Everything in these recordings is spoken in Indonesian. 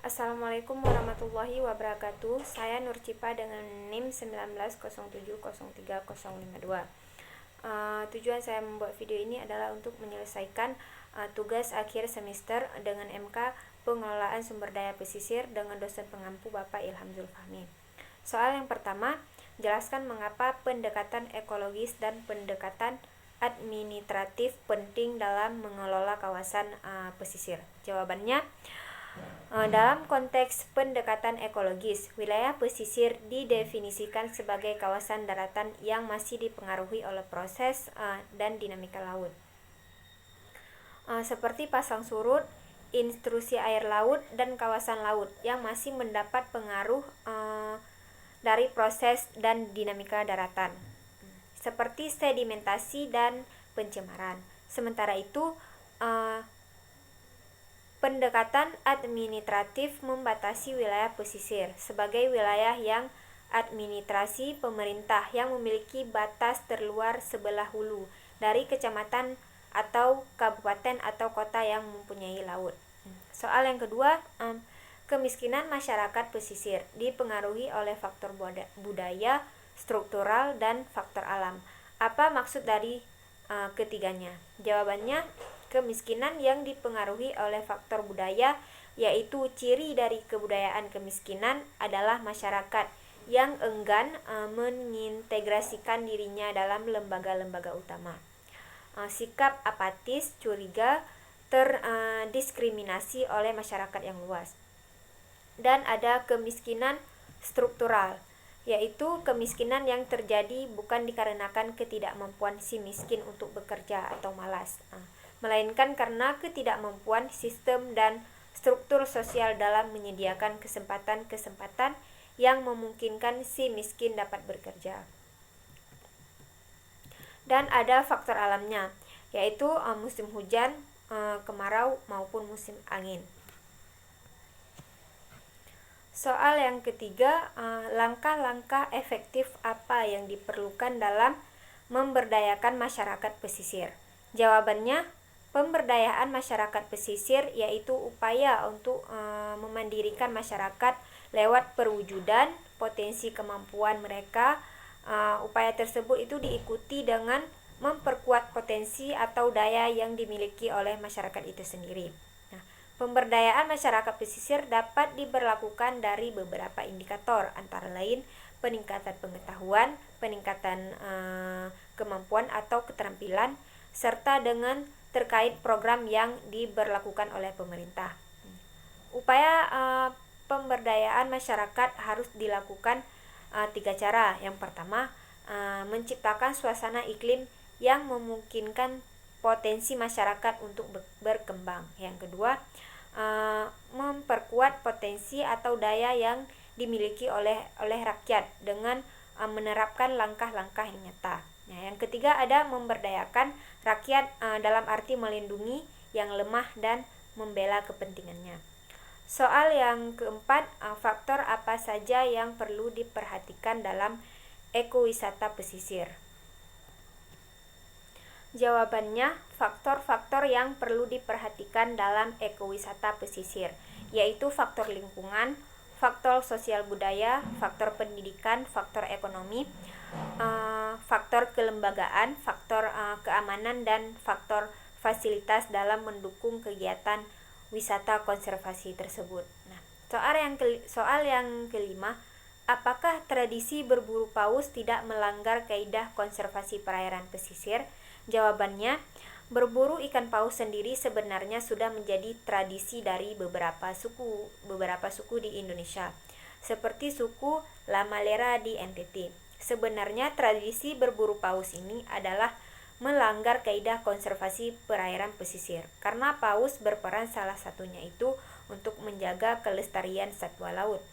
Assalamualaikum warahmatullahi wabarakatuh. Saya Nur Cipa dengan NIM 1907030552. Tujuan saya membuat video ini adalah untuk menyelesaikan tugas akhir semester dengan MK Pengelolaan Sumber Daya Pesisir dengan dosen pengampu Bapak Ilham Zulfahmi. Soal yang pertama, jelaskan mengapa pendekatan ekologis dan pendekatan administratif penting dalam mengelola kawasan pesisir. Jawabannya, dalam konteks pendekatan ekologis, wilayah pesisir didefinisikan sebagai kawasan daratan yang masih dipengaruhi oleh proses dan dinamika laut, seperti pasang surut, intrusi air laut, dan kawasan laut yang masih mendapat pengaruh dari proses dan dinamika daratan, seperti sedimentasi dan pencemaran. Sementara itu, pendekatan administratif membatasi wilayah pesisir sebagai wilayah yang administrasi pemerintah yang memiliki batas terluar sebelah hulu dari kecamatan atau kabupaten atau kota yang mempunyai laut. Soal yang kedua, kemiskinan masyarakat pesisir dipengaruhi oleh faktor budaya, struktural, dan faktor alam. Apa maksud dari ketiganya? Jawabannya, kemiskinan yang dipengaruhi oleh faktor budaya, yaitu ciri dari kebudayaan kemiskinan adalah masyarakat yang enggan mengintegrasikan dirinya dalam lembaga-lembaga utama. Sikap apatis, curiga, terdiskriminasi oleh masyarakat yang luas. Dan ada kemiskinan struktural, yaitu kemiskinan yang terjadi bukan dikarenakan ketidakmampuan si miskin untuk bekerja atau malas, melainkan karena ketidakmampuan sistem dan struktur sosial dalam menyediakan kesempatan-kesempatan yang memungkinkan si miskin dapat bekerja. Dan ada faktor alamnya, yaitu musim hujan, kemarau, maupun musim angin. Soal yang ketiga, langkah-langkah efektif apa yang diperlukan dalam memberdayakan masyarakat pesisir? Jawabannya, pemberdayaan masyarakat pesisir yaitu upaya untuk memandirikan masyarakat lewat perwujudan potensi kemampuan mereka. Upaya tersebut itu diikuti dengan memperkuat potensi atau daya yang dimiliki oleh masyarakat itu sendiri. Pemberdayaan masyarakat pesisir dapat diberlakukan dari beberapa indikator, antara lain peningkatan pengetahuan, peningkatan kemampuan atau keterampilan, serta dengan terkait program yang diberlakukan oleh pemerintah. Upaya pemberdayaan masyarakat harus dilakukan 3 cara. Yang pertama, menciptakan suasana iklim yang memungkinkan potensi masyarakat untuk berkembang. Yang kedua, memperkuat potensi atau daya yang dimiliki oleh rakyat dengan menerapkan langkah-langkah yang nyata. Yang ketiga, ada memberdayakan rakyat dalam arti melindungi yang lemah dan membela kepentingannya. Soal yang keempat, faktor apa saja yang perlu diperhatikan dalam ekowisata pesisir? Jawabannya, faktor-faktor yang perlu diperhatikan dalam ekowisata pesisir, yaitu faktor lingkungan, faktor sosial budaya, faktor pendidikan, faktor ekonomi, faktor kelembagaan, faktor keamanan, dan faktor fasilitas dalam mendukung kegiatan wisata konservasi tersebut. Soal yang kelima, apakah tradisi berburu paus tidak melanggar kaidah konservasi perairan pesisir? Jawabannya, berburu ikan paus sendiri sebenarnya sudah menjadi tradisi dari beberapa suku di Indonesia, seperti suku Lamalera di NTT. Sebenarnya tradisi berburu paus ini adalah melanggar kaidah konservasi perairan pesisir, karena paus berperan salah satunya itu untuk menjaga kelestarian satwa laut.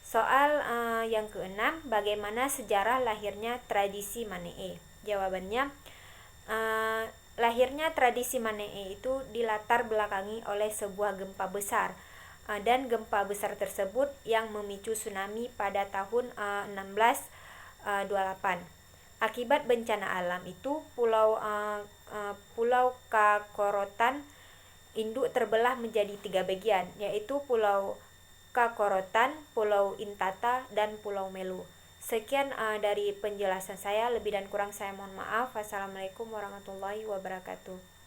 Soal yang keenam, bagaimana sejarah lahirnya tradisi Manee? Jawabannya, lahirnya tradisi Manee itu dilatar belakangi oleh sebuah gempa besar, dan gempa besar tersebut yang memicu tsunami pada tahun 1628. Akibat bencana alam itu, Pulau Kakorotan induk terbelah menjadi 3 bagian, yaitu Pulau Kakorotan, Pulau Intata, dan Pulau Melu. Sekian dari penjelasan saya, lebih dan kurang saya mohon maaf. Wassalamualaikum warahmatullahi wabarakatuh.